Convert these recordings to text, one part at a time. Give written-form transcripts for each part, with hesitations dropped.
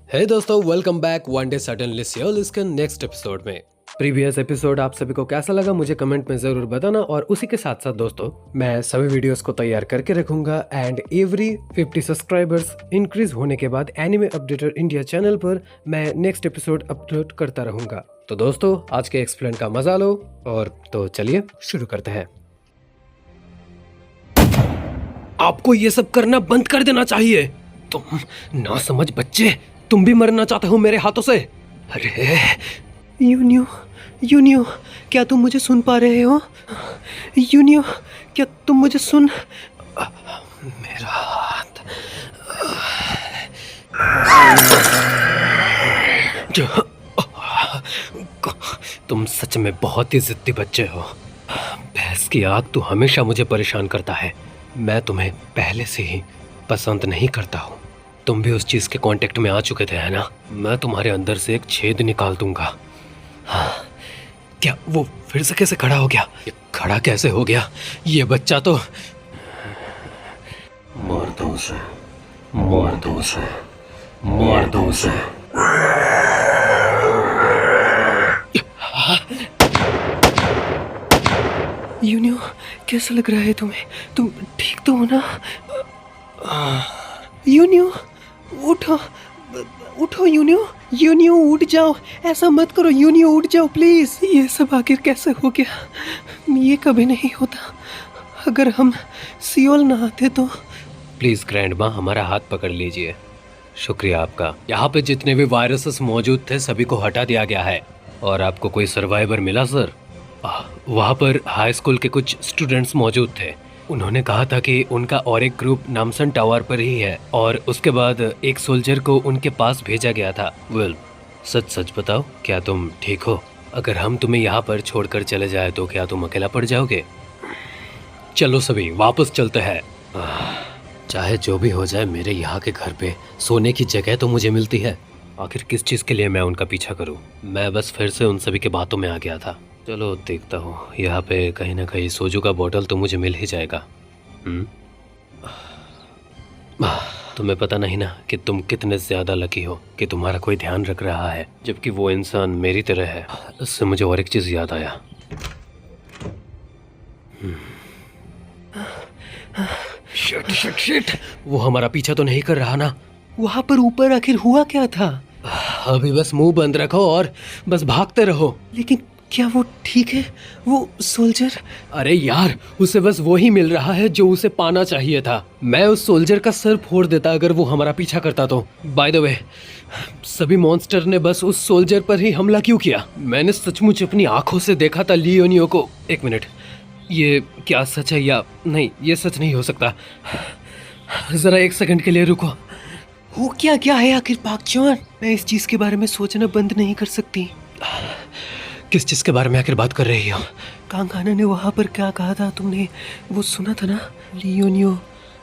हे दोस्तों, welcome back one day suddenly Seoul के next episode में। प्रीवियस एपिसोड आप सभी को कैसा लगा मुझे कमेंट में जरूर बताना। और उसी के साथ साथ दोस्तों, मैं सभी वीडियोस को तैयार करके रखूंगा एंड एवरी 50 सब्सक्राइबर्स इंक्रीज होने के बाद एनिमे अपडेटर इंडिया चैनल पर मैं नेक्स्ट एपिसोड अपलोड करता रहूंगा। तो दोस्तों, आज के एक्सप्लेन का मजा लो और तो चलिए शुरू करते हैं। आपको ये सब करना बंद कर देना चाहिए। तुम ना समझ बच्चे, तुम भी मरना चाहते हो मेरे हाथों से। अरे यूनियो, क्या तुम मुझे सुन पा रहे हो? यूनियो, क्या तुम मुझे सुन? मेरा हाथ। तुम सच में बहुत ही जिद्दी बच्चे हो। भैंस की आग तो हमेशा मुझे परेशान करता है। मैं तुम्हें पहले से ही पसंद नहीं करता हूँ। तुम भी उस चीज के कांटेक्ट में आ चुके थे, है ना? मैं तुम्हारे अंदर से एक छेद निकाल दूंगा। हाँ, क्या वो फिर से कैसे खड़ा हो गया? ये खड़ा कैसे हो गया? ये बच्चा तो मार दो उसे, मार दो उसे, मार दो उसे। यूनियो, कैसा लग रहा है तुम्हें? तुम ठीक तो हो ना? यूनियो, उठो उठो यूनियो उठ जाओ। ऐसा मत करो यूनियो, उठ जाओ प्लीज। ये सब आखिर कैसे हो गया? ये कभी नहीं होता। अगर हम सियोल ना आते तो। प्लीज ग्रैंडमा, हमारा हाथ पकड़ लीजिए। शुक्रिया आपका। यहाँ पे जितने भी वायरसेस मौजूद थे सभी को हटा दिया गया है। और आपको कोई सर्वाइवर मिला सर? वहाँ पर हाई स्कूल के कुछ स्टूडेंट्स मौजूद थे। उन्होंने कहा था कि उनका और एक ग्रुप नामसन टावर पर ही है और उसके बाद एक सोल्जर को उनके पास भेजा गया था। वेल, सच बताओ, क्या तुम ठीक हो? अगर हम तुम्हें यहाँ पर छोड़कर चले जाए तो क्या तुम अकेला पड़ जाओगे? चलो सभी वापस चलते हैं। चाहे जो भी हो जाए, मेरे यहाँ के घर पे सोने की जगह तो मुझे मिलती है। आखिर किस चीज़ के लिए मैं उनका पीछा करूँ? मैं बस फिर से उन सभी के बातों में आ गया था। चलो देखता हूँ, यहाँ पे कहीं ना कहीं सोजू का बोतल तो मुझे मिल ही जाएगा। तुम्हें पता नहीं ना कि तुम कितने ज़्यादा लकी हो कि तुम्हारा कोई ध्यान रख रहा है, जबकि वो इंसान मेरी तरह है। इससे मुझे और एक चीज़ याद आया। शिट, वो हमारा पीछा तो नहीं कर रहा ना? वहाँ पर ऊपर आखिर हुआ क्या था? अभी बस मुंह बंद रखो और बस भागते रहो। लेकिन क्या वो ठीक है, वो सोल्जर? अरे यार, उसे बस वो ही मिल रहा है जो उसे पाना चाहिए था। मैं उस सोल्जर का सर फोड़ देता अगर वो हमारा पीछा करता तो। बाय द वे, सभी मॉन्स्टर ने बस उस सोल्जर पर ही हमला क्यों किया? मैंने सचमुच अपनी आंखों से देखा था लियोनियो को। एक मिनट, ये क्या सच है या नहीं? ये सच नहीं हो सकता। जरा एक सेकंड के लिए रुको। हो क्या है आखिर पाकचौन? मैं इस चीज के बारे में सोचना बंद नहीं कर सकती। किस चीज के बारे में आखिर बात कर रही हो? कांगाना ने वहाँ पर क्या कहा था? तुमने वो सुना था ना? लियोनियो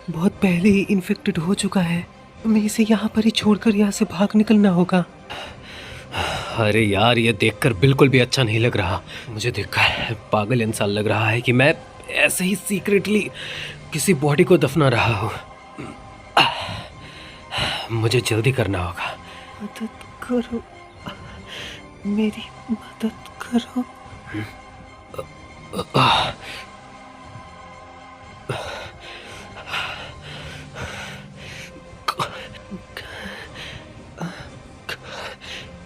बहुत पहले ही इन्फेक्टेड हो चुका है। हमें इसे यहाँ पर ही छोड़कर यहाँ से भाग निकलना होगा। अरे यार, ये देखकर बिल्कुल भी अच्छा नहीं लग रहा। मुझे देखकर पागल इंसान लग रहा है कि मैं ऐसे ही सीक्रेटली किसी बॉडी को दफना रहा हूँ। मुझे जल्दी करना होगा। मदद करो, मेरी मदद करो।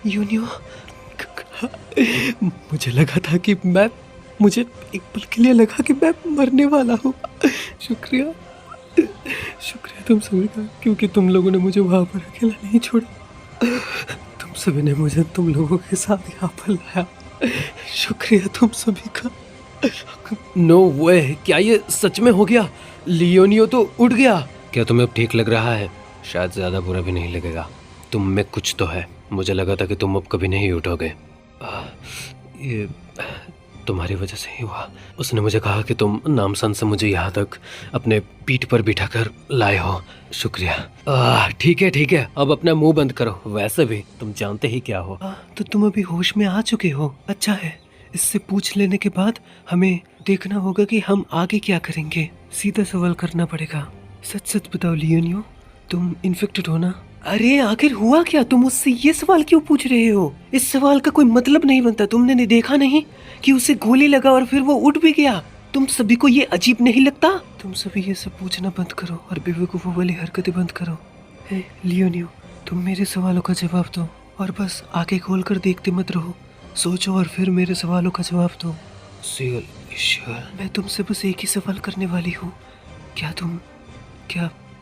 यूनियो, मुझे लगा था कि मुझे एक पल के लिए लगा कि मैं मरने वाला हूँ। शुक्रिया तुम सभी का, क्योंकि तुम लोगों ने मुझे वहाँ पर अकेला नहीं छोड़ा। तुम सभी ने मुझे तुम लोगों के साथ यहाँ पर लाया। शुक्रिया तुम सभी का। नो वे, क्या ये सच में हो गया? लियोनियो तो उठ गया। क्या तुम्हें अब ठीक लग रहा है? शायद ज्यादा बुरा भी नहीं लगेगा। तुम में कुछ तो है। मुझे लगा था कि तुम अब कभी नहीं उठोगे। ये तुम्हारी वजह से ही हुआ। उसने मुझे कहा कि तुम नामसन से मुझे यहाँ तक अपने पीठ पर बिठाकर लाए हो। शुक्रिया। ठीक है, अब अपना मुंह बंद करो। वैसे भी तुम जानते ही क्या हो। तो तुम अभी होश में आ चुके हो। अच्छा है, इससे पूछ लेने के बाद हमें देखना होगा कि हम आगे क्या करेंगे। सीधा सवाल करना पड़ेगा। सच बताओ लियोनियो, तुम इन्फेक्टेड हो ना? अरे आखिर हुआ क्या? तुम मुझसे ये सवाल क्यों पूछ रहे हो? इस सवाल का कोई मतलब नहीं बनता। तुमने नहीं देखा नहीं कि उसे गोली लगा और फिर वो उठ भी गया? तुम सभी को ये अजीब नहीं लगता? तुम सभी ये सब पूछना बंद करो और बेवकूफों वाली हरकतें बंद करो। हे लियोनियो, तुम मेरे सवालों का जवाब दो और बस आंखें खोल कर देखते मत रहो। सोचो और फिर मेरे सवालों का जवाब दो। सियल, ईश्वर, मैं तुमसे बस एक ही सवाल करने वाली हूँ। क्या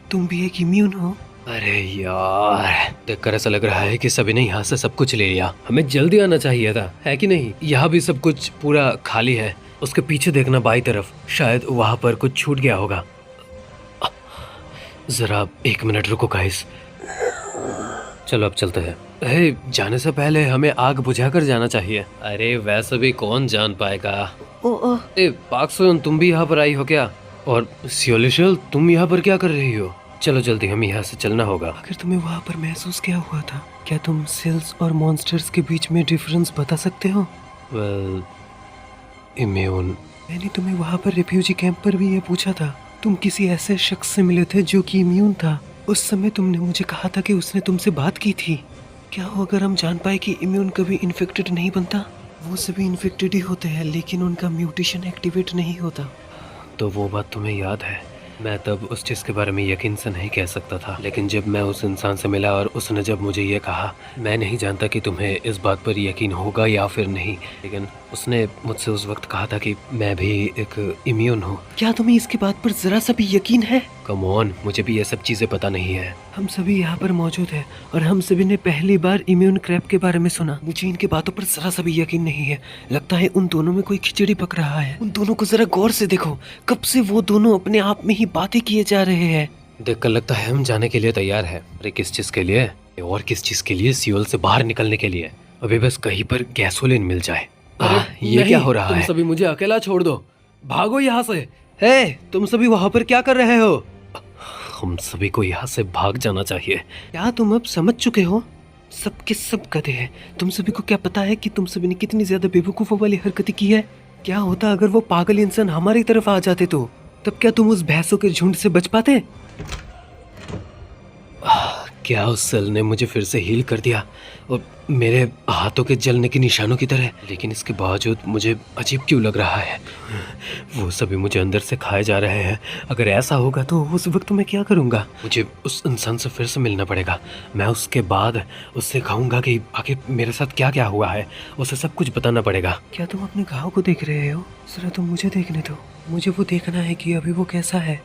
तुम भी एक इम्यून हो? अरे यार, देखकर ऐसा लग रहा है कि सभी ने यहाँ से सब कुछ ले लिया। हमें जल्दी आना चाहिए था, है कि नहीं? यहाँ भी सब कुछ पूरा खाली है। उसके पीछे देखना बाई तरफ, शायद वहाँ पर कुछ छूट गया होगा। जरा 1 मिनट रुको गाइस। चलो अब चलते हैं। हे, जाने से पहले हमें आग बुझाकर जाना चाहिए। अरे वैसे भी कौन जान पाएगा। पाक सोयन, तुम भी यहाँ पर आई हो क्या? और सियोलिशल, तुम यहाँ पर क्या कर रही हो? चलो जल्दी, हमें यहाँ से चलना होगा। अगर तुम्हें वहाँ पर महसूस क्या हुआ था? क्या तुम सेल्स और मॉन्स्टर्स के बीच में डिफरेंस बता सकते हो? Well, immune. मैंने तुम्हें वहाँ पर रिफ्यूजी कैंप पर भी ये पूछा था। तुम किसी ऐसे शख्स से मिले थे जो कि इम्यून था। उस समय तुमने मुझे कहा था कि उसने तुमसे बात की थी। क्या हो अगर हम जान पाए कि इम्यून कभी इन्फेक्टेड नहीं बनता? वो सभी इन्फेक्टेड ही होते हैं लेकिन उनका म्यूटेशन एक्टिवेट नहीं होता। तो वो बात तुम्हें याद है? मैं तब उस चीज़ के बारे में यकीन से नहीं कह सकता था, लेकिन जब मैं उस इंसान से मिला और उसने जब मुझे ये कहा, मैं नहीं जानता कि तुम्हें इस बात पर यकीन होगा या फिर नहीं, लेकिन उसने मुझसे उस वक्त कहा था कि मैं भी एक इम्यून हूँ। क्या तुम्हें इसके बात पर जरा सा भी यकीन है? कम ऑन, मुझे भी ये सब चीज़ें पता नहीं है। हम सभी यहाँ पर मौजूद हैं और हम सभी ने पहली बार इम्यून क्रैप के बारे में सुना। मुझे इनके बातों पर जरा सा भी यकीन नहीं है। लगता है उन दोनों में कोई खिचड़ी पक रहा है। उन दोनों को जरा गौर से देखो, कब से वो दोनों अपने आप में ही बातें किए जा रहे हैं। देखकर लगता है हम जाने के लिए तैयार है। अरे किस चीज के लिए? और किस चीज के लिए? सियोल से बाहर निकलने के लिए। अभी बस कहीं पर गैसोलीन मिल जाए। ये क्या हो रहा है? तुम सभी मुझे अकेला छोड़ दो, भागो यहाँ से। हे, तुम सभी वहाँ पर क्या कर रहे हो? हम सभी को यहाँ से भाग जाना चाहिए। क्या तुम अब समझ चुके हो? सब के सब गधे हैं। तुम सभी को क्या पता है कि तुम सभी ने कितनी ज्यादा बेवकूफों वाली हरकतें की है? क्या होता अगर वो पागल इंसान हमारी तरफ आ जाते तो? तब क्या तुम उस भैंसों के झुंड से बच पाते? क्या उस सेल ने मुझे फिर से हील कर दिया और मेरे हाथों के जलने के निशानों की तरह, लेकिन इसके बावजूद मुझे अजीब क्यों लग रहा है? वो सभी मुझे अंदर से खाए जा रहे हैं। अगर ऐसा होगा तो उस वक्त मैं क्या करूँगा? मुझे उस इंसान से फिर से मिलना पड़ेगा। मैं उसके बाद उससे कहूँगा कि आखिर मेरे साथ क्या क्या हुआ है। उसे सब कुछ बताना पड़ेगा। क्या तुम अपने घाव को देख रहे हो? जरा तुम मुझे देखने दो। मुझे वो देखना है कि अभी वो कैसा है।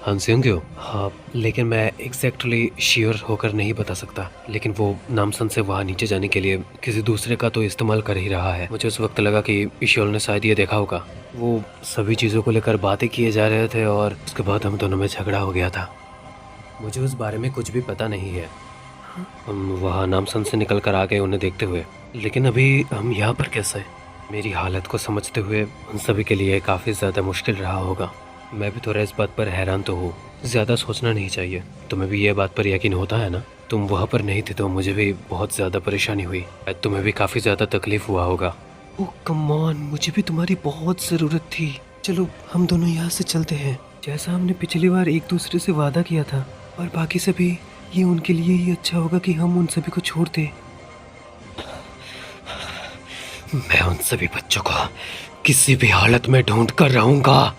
हांसेंग्यो? हाँ, लेकिन मैं एग्जैक्टली श्योर होकर नहीं बता सकता। लेकिन वो नामसन से वहाँ नीचे जाने के लिए किसी दूसरे का तो इस्तेमाल कर ही रहा है। मुझे उस वक्त लगा कि ईश्वर ने शायद ये देखा होगा। वो सभी चीज़ों को लेकर बातें किए जा रहे थे और उसके बाद हम दोनों में झगड़ा हो गया था। मुझे उस बारे में कुछ भी पता नहीं है। हम वहाँ नामसन से निकल कर आ गए उन्हें देखते हुए, लेकिन अभी हम यहाँ पर कैसे? मेरी हालत को समझते हुए उन सभी के लिए काफ़ी ज़्यादा मुश्किल रहा होगा। मैं भी थोड़ा इस बात पर हैरान तो हूँ। ज़्यादा सोचना नहीं चाहिए। तुम्हें भी ये बात पर यकीन होता है ना? तुम वहाँ पर नहीं थे तो मुझे भी बहुत ज़्यादा परेशानी हुई। तुम्हें भी काफ़ी ज़्यादा तकलीफ हुआ होगा। ओह कम ऑन, मुझे भी तुम्हारी बहुत ज़रूरत थी। चलो हम दोनों यहाँ से चलते हैं। जैसा हमने पिछली बार एक दूसरे से वादा किया था, और बाकी सभी, ये उनके लिए ही अच्छा होगा कि हम उन सभी को छोड़ दें। मैं उन सभी बच्चों को किसी भी हालत में ढूंढ कर रहूँगा।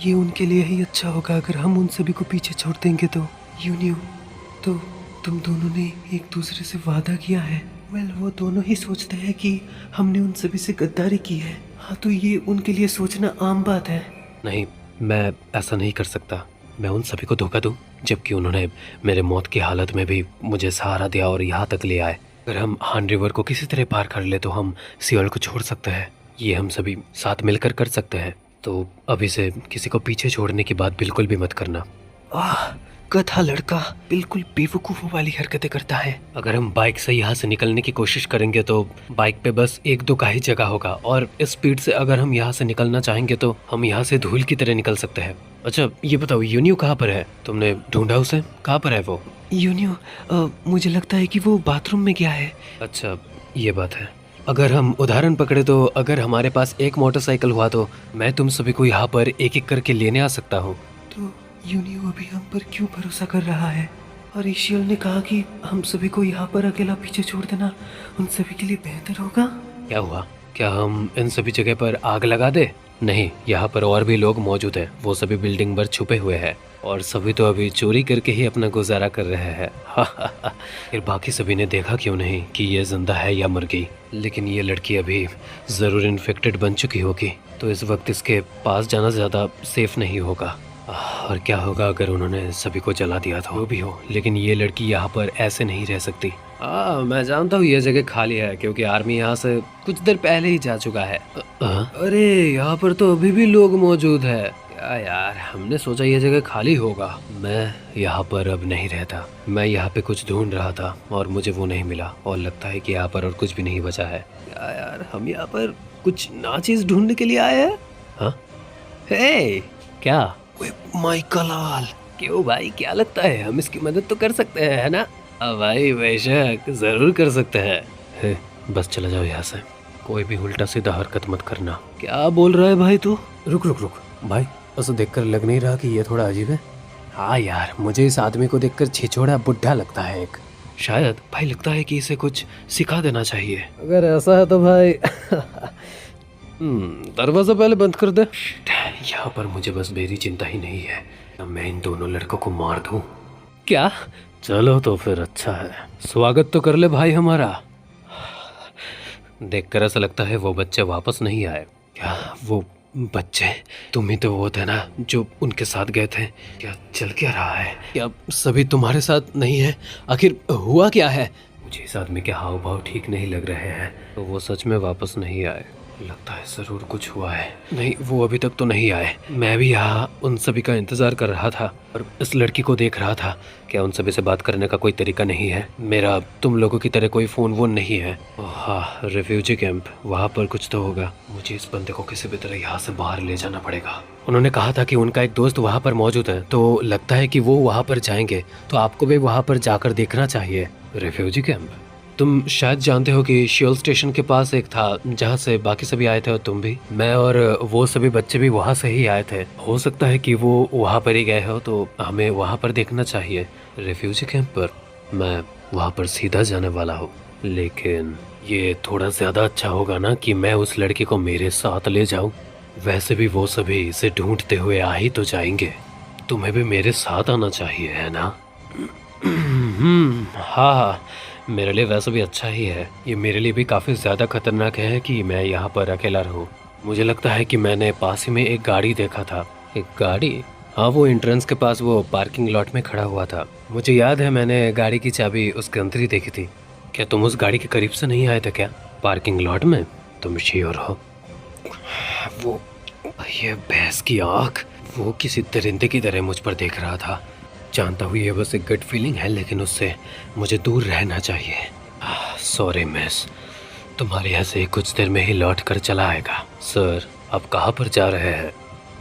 ये उनके लिए ही अच्छा होगा अगर हम उन सभी को पीछे छोड़ देंगे तो। यूनियो, तो तुम दोनों ने एक दूसरे से वादा किया है। वेल, वो दोनों ही सोचते हैं कि हमने उन सभी से गद्दारी की है। हाँ, तो ये उनके लिए सोचना आम बात है। नहीं, मैं ऐसा नहीं कर सकता। मैं उन सभी को धोखा दूं, जबकि उन्होंने मेरे मौत की हालत में भी मुझे सहारा दिया और यहाँ तक ले आए। अगर हम हान रिवर को किसी तरह पार कर ले तो हम सियोल को छोड़ सकते हैं। ये हम सभी साथ मिलकर कर सकते हैं। तो अभी से किसी को पीछे छोड़ने की बात बिल्कुल भी मत करना। गधा लड़का बिल्कुल बेवकूफ़ों वाली हरकतें करता है। अगर हम बाइक से यहाँ से निकलने की कोशिश करेंगे तो बाइक पे बस 1-2 का ही जगह होगा, और इस स्पीड से अगर हम यहाँ से निकलना चाहेंगे तो हम यहाँ से धूल की तरह निकल सकते हैं। अच्छा ये बताओ, यूनियो कहाँ पर है? तुमने ढूंढा उसे? कहाँ पर है वो? यूनियो, मुझे लगता है कि वो बाथरूम में गया है। अच्छा ये बात है। अगर हम उदाहरण पकड़े तो अगर हमारे पास एक मोटरसाइकिल हुआ तो मैं तुम सभी को यहाँ पर एक एक करके लेने आ सकता हूँ। तो यूनियो अभी हम पर क्यों भरोसा कर रहा है? और ईशियल ने कहा कि हम सभी को यहाँ पर अकेला पीछे छोड़ देना उन सभी के लिए बेहतर होगा। क्या हुआ? क्या हम इन सभी जगह पर आग लगा दे? नहीं, यहाँ पर और भी लोग मौजूद हैं। वो सभी बिल्डिंग पर छुपे हुए हैं और सभी तो अभी चोरी करके ही अपना गुजारा कर रहे हैं। फिर बाकी सभी ने देखा क्यों नहीं कि ये जिंदा है या मर गई। लेकिन ये लड़की अभी ज़रूर इन्फेक्टेड बन चुकी होगी, तो इस वक्त इसके पास जाना ज़्यादा सेफ नहीं होगा। और क्या होगा अगर उन्होंने सभी को जला दिया था? वो भी हो, लेकिन ये लड़की यहाँ पर ऐसे नहीं रह सकती। मैं जानता हूँ ये जगह खाली है क्योंकि आर्मी यहाँ से कुछ देर पहले ही जा चुका है। अरे यहाँ पर तो अभी भी लोग मौजूद है। क्या यार, हमने सोचा ये जगह खाली होगा। मैं यहाँ पर अब नहीं रहता। मैं यहाँ पे कुछ ढूंढ रहा था और मुझे वो नहीं मिला और लगता है कि यहाँ पर और कुछ भी नहीं बचा है। क्या यार, हम यहाँ पर कुछ नाचीज ढूंढने के लिए आए हैं? हाँ, हे क्या? माइकलाल, क्यों भाई, क्या लगता है हम इसकी मदद तो कर सकते हैं, है ना? भाई बेशक, जरूर कर सकते हैं। हे, बस चला जाओ यहाँ से, कोई भी उल्टा सीधा हरकत मत करना। क्या बोल रहा है भाई तू? रुक रुक रुक भाई, उसे देखकर लग नहीं रहा कि ये थोड़ा अजीब है? हाँ यार, मुझे इस आदमी को देखकर छिछोड़ा बुढ़ा लगता है एक। शायद भाई लगता है कि इसे कुछ सिखा देना चाहिए। अगर ऐसा है तो भाई दरवाजा पहले बंद कर दे। यहाँ पर मुझे बस मेरी चिंता ही नहीं है, मैं इन दोनों लड़कों को मार दूं। क्या? चलो तो फिर अच्छा है, स्वागत तो कर ले भाई हमारा। देखकर ऐसा लगता है वो बच्चे वापस नहीं आए। क्या वो बच्चे? तुम ही तो वो थे ना जो उनके साथ गए थे? क्या चल क्या रहा है? क्या सभी तुम्हारे साथ नहीं है? आखिर हुआ क्या है? मुझे इस आदमी के हाव भाव ठीक नहीं लग रहे हैं। तो वो सच में वापस नहीं आए? लगता है जरूर कुछ हुआ है। नहीं, वो अभी तक तो नहीं आए। मैं भी यहाँ उन सभी का इंतजार कर रहा था और इस लड़की को देख रहा था। क्या उन सभी से बात करने का कोई तरीका नहीं है? मेरा तुम लोगों की तरह कोई फोन वोन नहीं है। हाँ, रिफ्यूजी कैंप, वहाँ पर कुछ तो होगा। मुझे इस बंदे को किसी भी तरह यहाँ से बाहर ले जाना पड़ेगा। उन्होंने कहा था कि उनका एक दोस्त वहाँ पर मौजूद है, तो लगता है कि वो वहाँ पर जाएंगे, तो आपको भी वहाँ पर जाकर देखना चाहिए। Refugee camp? तुम शायद जानते हो कि शियोल स्टेशन के पास एक था जहाँ से बाकी सभी आए थे और तुम भी। मैं और वो सभी बच्चे भी वहाँ से ही आए थे। हो सकता है कि वो वहाँ पर ही गए हो, तो हमें वहाँ पर देखना चाहिए। रिफ्यूजी कैंप पर? मैं वहाँ पर सीधा जाने वाला हूँ, लेकिन ये थोड़ा ज़्यादा अच्छा होगा ना कि मैं उस लड़की को मेरे साथ ले जाऊँ। वैसे भी वो सभी इसे ढूंढते हुए आ ही तो जाएंगे। तुम्हें भी मेरे साथ आना चाहिए, है ना? हाँ, मेरे लिए वैसे भी अच्छा ही है। ये मेरे लिए भी काफ़ी ज़्यादा खतरनाक है कि मैं यहाँ पर अकेला रहूँ। मुझे लगता है कि मैंने पास ही में एक गाड़ी देखा था। एक गाड़ी? हाँ, वो एंट्रेंस के पास वो पार्किंग लॉट में खड़ा हुआ था। मुझे याद है मैंने गाड़ी की चाबी उसके अंदर ही देखी थी। क्या तुम उस गाड़ी के करीब से नहीं आए थे क्या, पार्किंग लॉट में? तुम श्योर हो? वो ये भैंस की आँख, वो किसी दरिंदे की तरह मुझ पर देख रहा था। जानता हूँ ये बस एक गट फीलिंग है, लेकिन उससे मुझे दूर रहना चाहिए। सॉरी मिस, तुम्हारे यहाँ से कुछ देर में ही लौट कर चला आएगा। सर, आप कहाँ पर जा रहे हैं?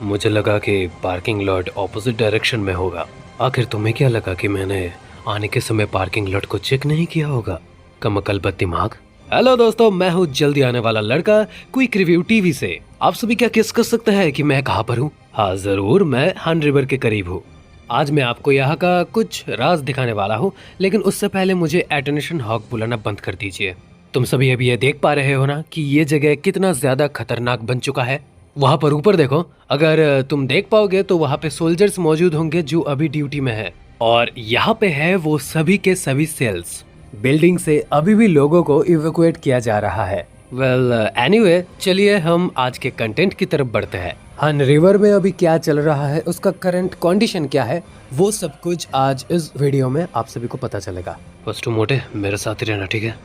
मुझे लगा कि पार्किंग लॉट ऑपोजिट डायरेक्शन में होगा। आखिर तुम्हें क्या लगा कि मैंने आने के समय पार्किंग लॉट को चेक नहीं किया होगा? कमकलबत दिमाग। हेलो दोस्तों, मैं हूँ जल्दी आने वाला लड़का, क्विक रिव्यू टीवी से। आप सभी क्या गेस कर सकते हैं कि मैं कहाँ पर हूँ? हाँ जरूर, मैं हन रिवर के करीब हूँ। आज मैं आपको यहाँ का कुछ राज दिखाने वाला हूँ, लेकिन उससे पहले मुझे एटोनेशन हॉक बुलाना बंद कर दीजिए। तुम सभी अभी ये देख पा रहे हो ना कि ये जगह कितना ज्यादा खतरनाक बन चुका है। वहाँ पर ऊपर देखो, अगर तुम देख पाओगे तो वहाँ पे सोल्जर्स मौजूद होंगे जो अभी ड्यूटी में है, और यहाँ पे है वो सभी के सभी सेल्स। बिल्डिंग से अभी भी लोगों को इवैक्यूएट किया जा रहा है। वेल एनीवे, चलिए हम आज के कंटेंट की तरफ बढ़ते हैं। हन रिवर में अभी क्या चल रहा है, उसका करंट कंडीशन क्या है, वो सब कुछ आज इस वीडियो में आप सभी को पता चलेगा। फर्स्ट मोटे मेरे साथ ही रहना, ठीक है?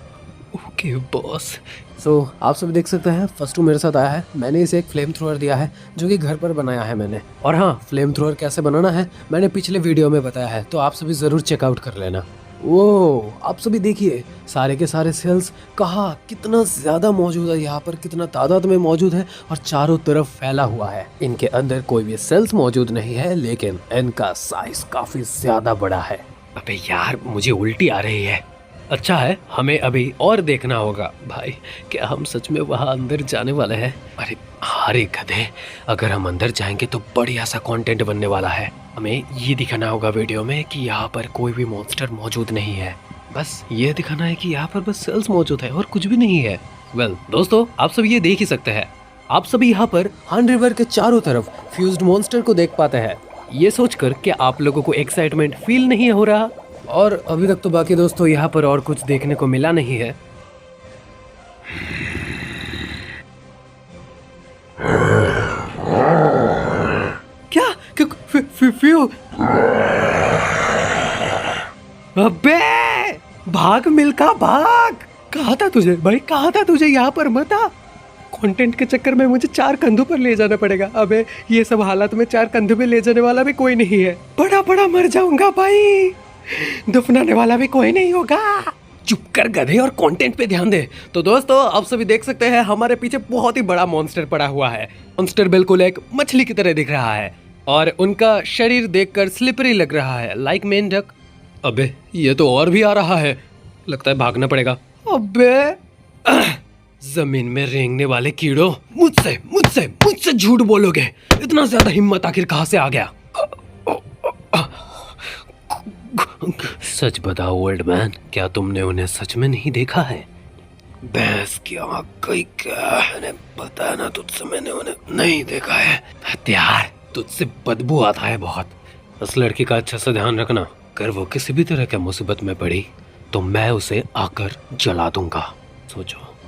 Okay boss. सो आप सब देख सकते हैं फर्स्ट मेरे साथ आया है। मैंने इसे एक फ्लेम थ्रोअर दिया है जो कि घर पर बनाया है मैंने। और हाँ, फ्लेम थ्रोअर कैसे बनाना है मैंने पिछले वीडियो में बताया है, तो आप सभी जरूर चेकआउट कर लेना। वो आप सभी देखिए सारे के सारे सेल्स कहाँ कितना ज्यादा मौजूद है, यहाँ पर कितना तादाद में मौजूद है और चारों तरफ फैला हुआ है। इनके अंदर कोई भी सेल्स मौजूद नहीं है, लेकिन इनका साइज काफी ज्यादा बड़ा है। अबे यार, मुझे उल्टी आ रही है। अच्छा है, हमें अभी और देखना होगा भाई। क्या हम सच में वहाँ अंदर जाने वाले हैं? अरे गधे, अगर हम अंदर जाएंगे तो बढ़िया सा कंटेंट बनने वाला है। हमें ये दिखाना होगा वीडियो में कि यहाँ पर कोई भी मॉन्स्टर मौजूद नहीं है। बस ये दिखाना है कि यहाँ पर बस सेल्स मौजूद है और कुछ भी नहीं है। वेल दोस्तों, आप सब ये देख ही सकते हैं। आप सभी यहाँ पर हान रिवर के चारों तरफ फ्यूज्ड मॉन्स्टर को देख पाते हैं। ये सोचकर कि आप लोगों को एक्साइटमेंट फील नहीं हो रहा? और अभी तक तो बाकी दोस्तों यहाँ पर और कुछ देखने को मिला नहीं है। क्या फ्यू? अबे भाग मिल्खा भाग! कहा था तुझे भाई, कहा था तुझे यहाँ पर मत आ। कंटेंट के चक्कर में मुझे 4 कंधों पर ले जाना पड़ेगा। अबे ये सब हालात में 4 कंधों पे ले जाने वाला भी कोई नहीं है। बड़ा मर जाऊंगा भाई, दफनाने वाला भी कोई नहीं होगा। चुप कर गधे और कंटेंट पे ध्यान दे। तो दोस्तों, आप सभी देख सकते हैं हमारे पीछे बहुत ही बड़ा मॉन्स्टर पड़ा हुआ है। मॉन्स्टर बिल्कुल एक मछली की तरह दिख रहा है और उनका शरीर देखकर स्लिपरी लग रहा है, लाइक मेंढक। अबे ये तो और भी आ रहा है, लगता है भागना पड़ेगा। अबे जमीन में रेंगने वाले कीड़ों, मुझसे झूठ बोलोगे? इतना ज्यादा हिम्मत आखिर कहाँ से आ गया? सच बताओ ओल्ड मैन, क्या तुमने उन्हें सच में नहीं देखा है? भैंस की आँख कहीं क्या है, पता ना तुझसे मैंने उन्हें नहीं देखा है। हत्यार, तुझसे बदबू आता है बहुत। उस लड़की का अच्छा से ध्यान रखना, अगर वो किसी भी तरह के मुसीबत में पड़ी तो मैं उसे आकर जला दूंगा।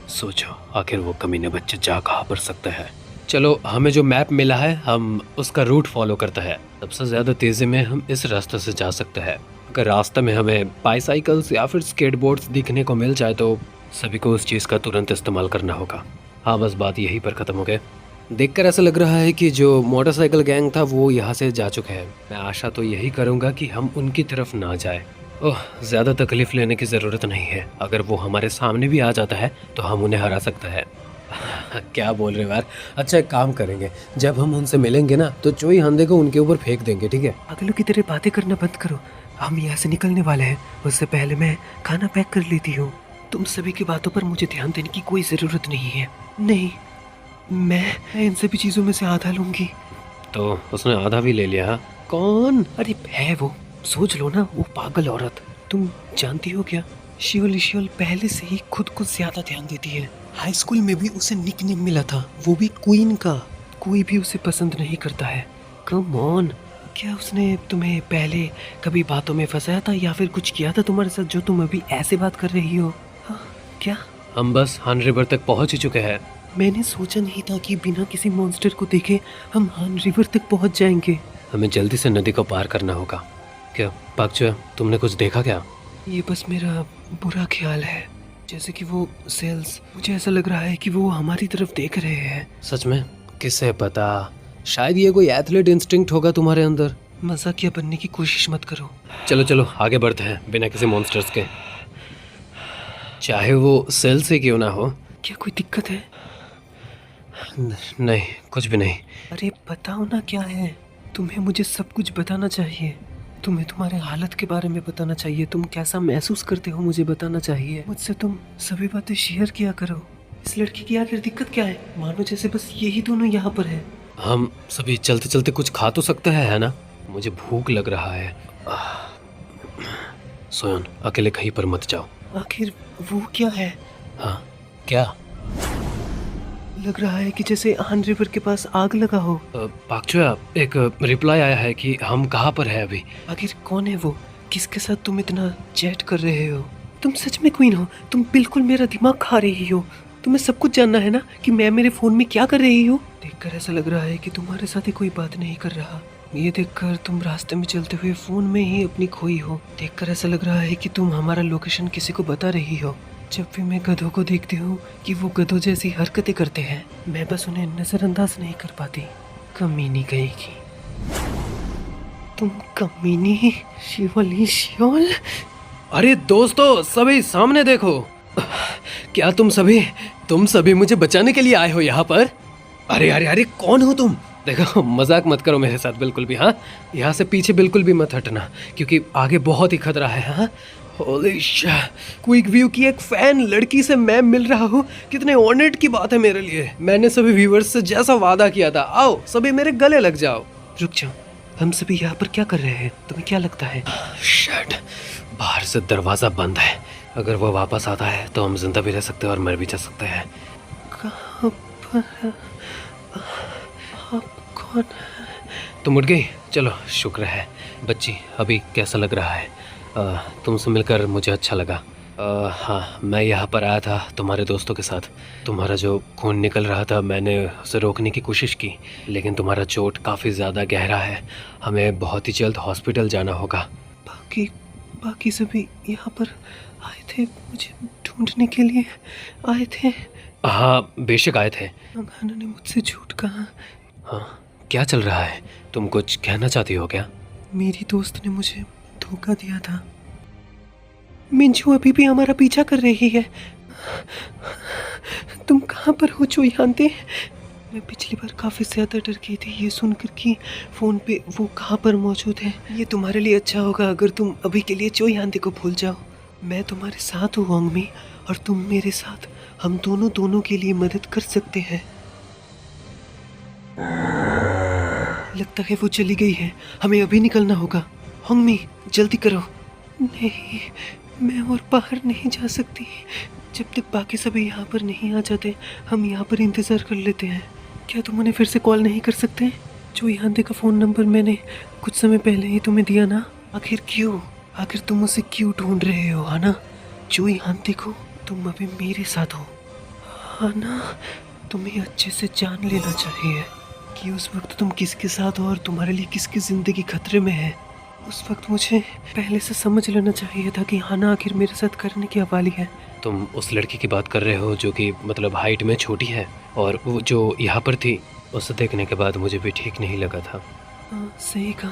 सोचो आखिर वो कमीने बच्चे जा कहाँ पर सकते हैं। चलो, हमें जो मैप मिला है हम उसका रूट फॉलो करते हैं। सबसे ज्यादा तेजी में हम इस रास्ते से जा सकते हैं। अगर रास्ते में हमें बाईसाइकिल्स या फिर स्केटबोर्ड्स दिखने को मिल जाए तो सभी को उस चीज़ का तुरंत इस्तेमाल करना होगा। हाँ, बस बात यहीं पर ख़त्म हो गई। देखकर ऐसा लग रहा है कि जो मोटरसाइकिल गैंग था वो यहाँ से जा चुका है। मैं आशा तो यही करूँगा कि हम उनकी तरफ ना जाए। ओह, ज़्यादा तकलीफ लेने की ज़रूरत नहीं है। अगर वो हमारे सामने भी आ जाता है तो हम उन्हें हरा सकते हैं। क्या बोल रहे हो यार? अच्छा, एक काम करेंगे, जब हम उनसे मिलेंगे ना तो चोई हंधे को उनके ऊपर फेंक देंगे, ठीक है? अगलों की तरह बातें करना बंद करो, हम यहाँ से निकलने वाले हैं। उससे पहले मैं खाना पैक कर लेती हूँ। तुम सभी की बातों पर मुझे ध्यान देने की कोई ज़रूरत नहीं है। नहीं, मैं इन सभी चीज़ों में से आधा लूँगी। तो उसने आधा भी ले लिया? कौन? अरे है वो, सोच लो ना, वो पागल औरत। तुम जानती हो क्या, शिवल पहले से ही खुद को ज्यादा ध्यान देती है। हाई स्कूल में भी उसे निकनेम मिला था, वो भी क्वीन का। कोई भी उसे पसंद नहीं करता है। कम ऑन, क्या उसने तुम्हें पहले कभी बातों में फंसाया था या फिर कुछ किया था तुम्हारे साथ जो तुम अभी ऐसे बात कर रही हो? हाँ, क्या? हम बस हान रिवर तक पहुंच ही चुके हैं। मैंने सोचा नहीं था कि बिना किसी मॉन्स्टर को देखे हम हान रिवर तक पहुंच जाएंगे। हमें जल्दी से नदी को पार करना होगा। क्या पाकचुआ, तुमने कुछ देखा क्या? ये बस मेरा बुरा ख्याल है, जैसे कि वो सेल्स, मुझे ऐसा लग रहा है कि वो हमारी तरफ देख रहे हैं। सच में? किसे पता, शायद ये कोई एथलीट इंस्टिंक्ट होगा तुम्हारे अंदर। मजाकिया बनने की कोशिश मत करो। चलो आगे बढ़ते हैं बिना किसी मॉन्स्टर्स के, चाहे वो सेल से क्यों ना हो। क्या कोई दिक्कत है? नहीं, कुछ भी नहीं। अरे बताओ ना क्या है। तुम्हें मुझे सब कुछ बताना चाहिए। तुम्हें तुम्हारे हालत के बारे में बताना चाहिए। तुम कैसा महसूस करते हो मुझे बताना चाहिए। मुझसे तुम सभी बातें शेयर किया करो। इस लड़की की आखिर दिक्कत क्या है? मानो जैसे बस यही दोनों यहाँ पर है। हम सभी चलते चलते कुछ खा तो सकते हैं, है ना? मुझे भूख लग रहा है। सोयन, अकेले कहीं पर मत जाओ। आखिर वो क्या है? हाँ, क्या लग रहा है कि जैसे हान रिवर के पास आग लगा हो। पाकचुआ, एक रिप्लाई आया है कि हम कहाँ पर है अभी। आखिर कौन है वो? किसके साथ तुम इतना चैट कर रहे हो? तुम सच में क्वीन हो? तुम बिल्कुल मेरा दिमाग खा रही हो। तुम्हें सब कुछ जानना है ना कि मैं मेरे फोन में क्या कर रही हूँ। देखकर ऐसा लग रहा है कि तुम्हारे साथ ही कोई बात नहीं कर रहा। ये देखकर तुम रास्ते में चलते हुए फोन में ही अपनी खोई हो। देखकर ऐसा लग रहा है कि तुम हमारा लोकेशन किसी को बता रही हो। जब भी मैं गधों को देखती हूँ कि वो गधों जैसी हरकतें करते हैं, मैं बस उन्हें नजरअंदाज नहीं कर पाती। कमीनी कहेगी तुम, कमीनी शिवल। अरे दोस्तों, सभी सामने देखो। क्या तुम सभी मुझे बचाने के लिए आए हो यहाँ पर? अरे कौन हो तुम? देखो, मजाक मत करो मेरे साथ बिल्कुल भी। हाँ, यहाँ से पीछे बिल्कुल भी मत हटना क्योंकि आगे बहुत ही खतरा है। हाँ, होली शिट, क्विक व्यू की एक फैन लड़की से मैं मिल रहा हूँ, कितने ऑनर्ड की बात है मेरे लिए। मैंने सभी व्यूअर्स से जैसा वादा किया था, आओ सभी मेरे गले लग जाओ। रुक जाओ, हम सभी यहाँ पर क्या कर रहे हैं, तुम्हें क्या लगता है? शिट, बाहर से दरवाजा बंद है, अगर वो वापस आता है तो हम जिंदा भी रह सकते हैं और मर भी जा सकते हैं। कहाँ पर आप कौन? तुम उठ गई, चलो शुक्र है। बच्ची अभी कैसा लग रहा है? तुमसे मिलकर मुझे अच्छा लगा। हाँ, मैं यहाँ पर आया था तुम्हारे दोस्तों के साथ। तुम्हारा जो खून निकल रहा था मैंने उसे रोकने की कोशिश की, लेकिन तुम्हारा चोट काफ़ी ज़्यादा गहरा है, हमें बहुत ही जल्द हॉस्पिटल जाना होगा। बाकी सभी यहाँ पर आए थे, मुझे ढूंढने के लिए आए थे। हाँ बेशक आए थे। अंगाना ने मुझसे झूठ कहा। हाँ, क्या चल रहा है? तुम कुछ कहना चाहती हो क्या? मेरी दोस्त ने मुझे धोखा दिया था। मिंजू अभी भी हमारा पीछा कर रही है। तुम कहाँ पर हो चोयांते? मैं पिछली बार काफ़ी ज़्यादा डर गई थी ये सुनकर कि फ़ोन पे वो कहाँ पर मौजूद है। ये तुम्हारे लिए अच्छा होगा अगर तुम अभी के लिए चोयांते को भूल जाओ। मैं तुम्हारे साथ हूँ होंगमी, और तुम मेरे साथ। हम दोनों के लिए मदद कर सकते हैं। लगता है वो चली गई है, हमें अभी निकलना होगा। होंगमी जल्दी करो। नहीं, मैं और बाहर नहीं जा सकती। जब तक बाकी सभी यहाँ पर नहीं आ जाते हम यहाँ पर इंतज़ार कर लेते हैं। क्या तुम उन्हें फिर से कॉल नहीं कर सकते? चोयांते का फ़ोन नंबर मैंने कुछ समय पहले ही तुम्हें दिया ना। आखिर क्यों? आखिर तुम उसे क्यों ढूंढ रहे हो, है ना? चोयांते को तुम अभी मेरे साथ हो, है ना? तुम्हें अच्छे से जान लेना चाहिए कि उस वक्त तुम किसके साथ हो और तुम्हारे लिए किसकी ज़िंदगी खतरे में है। उस वक्त मुझे पहले से समझ लेना चाहिए था कि हाना आखिर मेरे साथ करने की वाली है। तुम उस लड़की की बात कर रहे हो जो कि मतलब हाइट में छोटी है, और वो जो यहाँ पर थी, उसे देखने के बाद मुझे भी ठीक नहीं लगा था। हाँ सही कहा,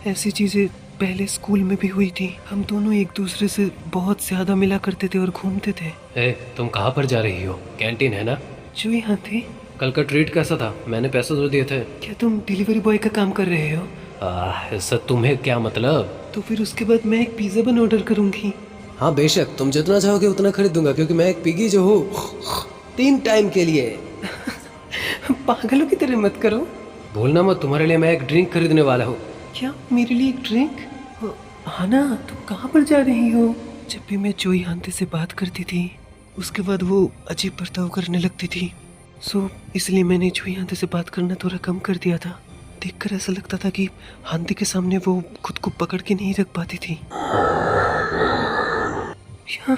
ऐसी चीज़ें पहले स्कूल में भी हुई थी। हम दोनों एक दूसरे से बहुत ज़्यादा मिला करते थे और घूमते थे। तुम कहाँ पर जा रही हो? कैंटीन है ना? जो यहाँ थी। कल का ट्रीट कैसा था? मैंने पैसे तो दिए थे। क्या तुम डिलीवरी बॉय का काम कर रहे हो? ऐसा तुम्हें क्या मतलब? तो फिर उसके बाद मैं एक पिज़्ज़ा बन ऑर्डर करूँगी। हाँ बेशक, तुम जितना चाहोगे उतना खरीदूंगा, क्योंकि मैं एक पिगी जो हूँ 3 टाइम के लिए। पागलों की तरह मत करो। भूलना मत, तुम्हारे लिए मैं एक ड्रिंक खरीदने वाला हूँ। क्या मेरे लिए एक ड्रिंक? हाँ ना, तुम कहाँ पर जा रही हो? जब भी मैं चोयांते से बात करती थी उसके बाद वो अजीब बर्ताव करने लगती थी, सो इसलिए मैंने चोयांते से बात करना थोड़ा कम कर दिया था। देखकर ऐसा लगता था कि हांते के सामने वो खुद को पकड़ के नहीं रख पाती थी। हाँ?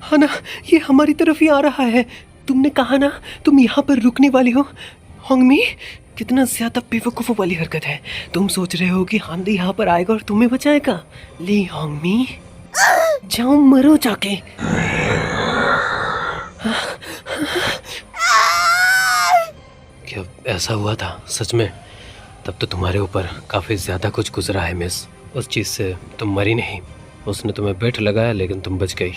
हाँ ना, ये हमारी तरफ ही आ रहा है। तुमने कहा ना तुम यहाँ पर रुकने वाली हो। होंगमी, कितना ज्यादा बेवकूफ़ों वाली हरकत है। तुम सोच रहे हो कि हांदी यहाँ पर आएगा और तुम्हें बचाएगा? ली होंगमी, जाओ मरो जाके। क्या ऐसा हुआ था सच में? तब तो तुम्हारे ऊपर काफ़ी ज़्यादा कुछ गुजरा है मिस। उस चीज़ से तुम मरी नहीं, उसने तुम्हें बेट लगाया लेकिन तुम बच गई।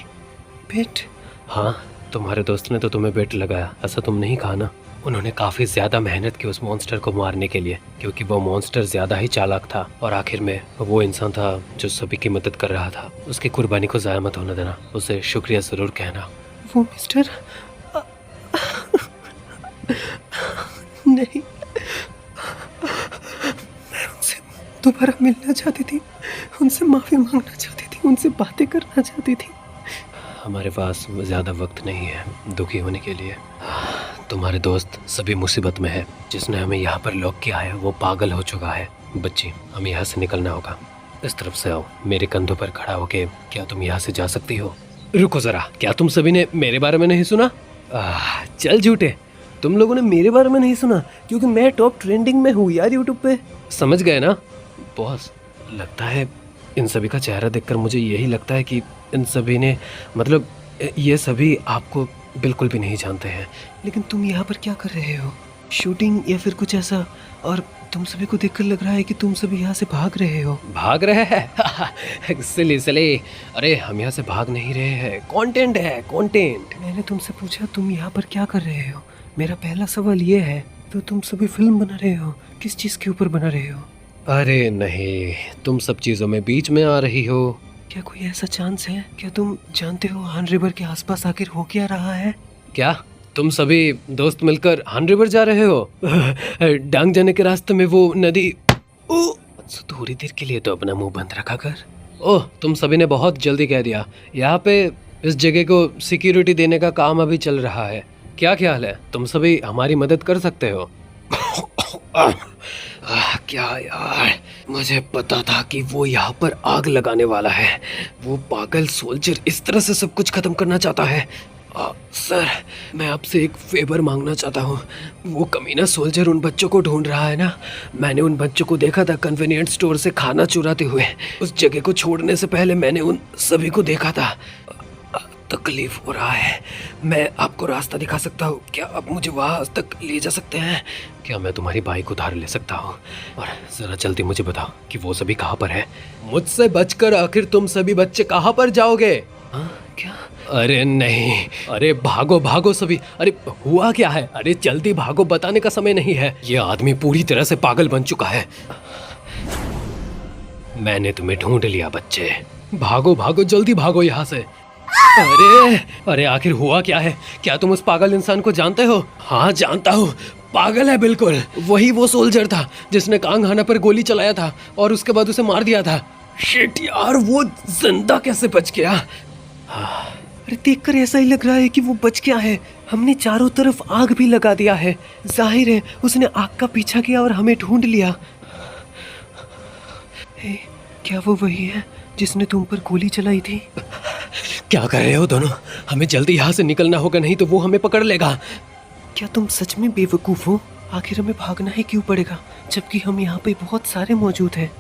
बेट? हाँ, तुम्हारे दोस्त ने तो तुम्हें बेट लगाया, ऐसा तुम नहीं कहा ना? उन्होंने काफ़ी ज़्यादा मेहनत की उस मॉन्स्टर को मारने के लिए, क्योंकि वो मॉन्स्टर ज़्यादा ही चालाक था, और आखिर में वो इंसान था जो सभी की मदद कर रहा था। उसकी कुर्बानी को ज़ाया मत होने देना, उसे शुक्रिया ज़रूर कहना। वो मिस्टर नहीं, मैं उनसे दोबारा मिलना चाहती थी, उनसे माफ़ी मांगना चाहती थी, उनसे बातें करना चाहती थी। हमारे पास ज़्यादा वक्त नहीं है दुखी होने के लिए। तुम्हारे दोस्त सभी मुसीबत में है। जिसने हमें यहाँ पर लॉक किया है वो पागल हो चुका है। बच्ची, हमें यहाँ से निकलना होगा। इस तरफ से आओ, मेरे कंधों पर खड़ा होके क्या तुम यहाँ से जा सकती हो? रुको ज़रा, क्या तुम सभी ने मेरे बारे में नहीं सुना? चल झूठे, तुम लोगों ने मेरे बारे में नहीं सुना, क्योंकि मैं टॉप ट्रेंडिंग में हूँ यार यूट्यूब पे। समझ गए ना बॉस? लगता है इन सभी का चेहरा देखकर मुझे यही लगता है कि इन सभी ने, मतलब ये सभी आपको बिल्कुल भी नहीं जानते हैं। लेकिन तुम यहाँ पर क्या कर रहे हो? शूटिंग या फिर कुछ ऐसा? और तुम सभी को देखकर लग रहा है कि तुम सभी यहाँ से भाग रहे हो। भाग रहे हैं? सिली। अरे हम यहाँ से भाग नहीं रहे हैं, कंटेंट है कंटेंट। मैं मैंने तुमसे पूछा तुम यहाँ पर क्या कर रहे हो। मेरा पहला सवाल ये है, तो तुम सभी फिल्म बना रहे हो, किस चीज़ के ऊपर बना रहे हो? अरे नहीं, तुम सब चीज़ों में बीच में आ रही हो। क्या कोई ऐसा चांस है? क्या तुम जानते हो हान रिवर के आसपास आखिर हो क्या रहा है? क्या तुम सभी दोस्त मिलकर हान रिवर जा रहे हो? डांग जाने के रास्ते में वो नदी। ओ, थोड़ी देर के लिए तो अपना मुंह बंद रखा कर। ओह, तुम सभी ने बहुत जल्दी कह दिया। यहाँ पे इस जगह को सिक्योरिटी देने का काम अभी चल रहा है। क्या ख्याल है, तुम सभी हमारी मदद कर सकते हो? क्या यार, मुझे पता था कि वो यहाँ पर आग लगाने वाला है। वो पागल सोल्जर इस तरह से सब कुछ खत्म करना चाहता है। सर, मैं आपसे एक फेवर मांगना चाहता हूँ। वो कमीना सोल्जर उन बच्चों को ढूंढ रहा है ना। मैंने उन बच्चों को देखा था कन्वीनियंट स्टोर से खाना चुराते हुए। उस जगह को छोड़ने से पहले मैंने उन सभी को देखा था। तकलीफ हो रहा है, मैं आपको रास्ता दिखा सकता हूँ। क्या आप मुझे वहाँ तक ले जा सकते हैं? क्या मैं तुम्हारी बाइक उधार ले सकता हूँ? और जरा जल्दी मुझे बताओ कि वो सभी कहाँ पर है। मुझसे बचकर आखिर तुम सभी बच्चे कहाँ पर जाओगे? हाँ क्या? अरे नहीं, अरे भागो भागो सभी। अरे हुआ क्या है? अरे जल्दी भागो, बताने का समय नहीं है। ये आदमी पूरी तरह से पागल बन चुका है। मैंने तुम्हें ढूंढ लिया बच्चे, भागो भागो, जल्दी भागो यहाँ से। अरे अरे आखिर हुआ क्या है? क्या तुम उस पागल इंसान को जानते हो? हाँ जानता हूँ, पागल है बिल्कुल। वही वो सोल्जर था जिसने कांग हाना पर गोली चलाया था और उसके बाद उसे मार दिया था। शिट यार, वो जिंदा कैसे बच गया? अरे देखकर ऐसा ही लग रहा है कि वो बच गया है। हमने चारों तरफ आग भी लगा दिया है। जाहिर है उसने आग का पीछा किया और हमें ढूंढ लिया। क्या वो वही है जिसने तुम पर गोली चलाई थी? क्या कर रहे हो दोनों? हमें जल्दी यहाँ से निकलना होगा, नहीं तो वो हमें पकड़ लेगा। क्या तुम सच में बेवकूफ हो? आखिर हमें भागना ही क्यों पड़ेगा जबकि हम यहाँ पे बहुत सारे मौजूद हैं?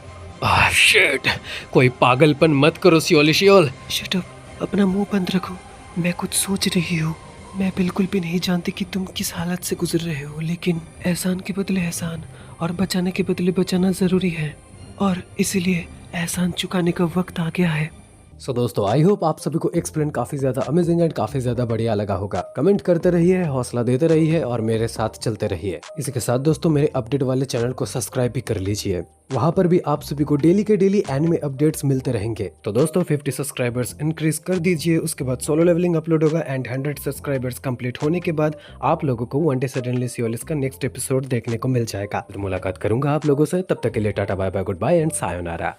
शिट, कोई पागलपन मत करो सियोल। शट अप, अपना मुंह बंद रखो। मैं कुछ सोच रही हूँ। मैं बिल्कुल भी नहीं जानती कि तुम किस हालत से गुजर रहे हो, लेकिन एहसान के बदले एहसान और बचाने के बदले बचाना जरूरी है, और इसीलिए एहसान चुकाने का वक्त आ गया है। सो दोस्तों, आई होप आप सभी को एक्सप्लेन काफ़ी ज़्यादा अमेजिंग एंड काफ़ी ज़्यादा बढ़िया लगा होगा। कमेंट करते रहिए, हौसला देते रहिए और मेरे साथ चलते रहिए। इसी के साथ दोस्तों, मेरे अपडेट वाले चैनल को सब्सक्राइब भी कर लीजिए। वहाँ पर भी आप सभी को डेली के डेली एनिमे अपडेट्स मिलते रहेंगे। तो दोस्तों 50 सब्सक्राइबर्स इंक्रीज कर दीजिए, उसके बाद सोलो लेवलिंग अपलोड होगा एंड 100 सब्सक्राइबर्स कंप्लीट होने के बाद आप लोगों को वन डे सडनली सियोलिस का नेक्स्ट एपिसोड देखने को मिल जाएगा। तो मुलाकात करूंगा आप लोगों से, तब तक के लिए ta-ta bye bye, goodbye and sayonara.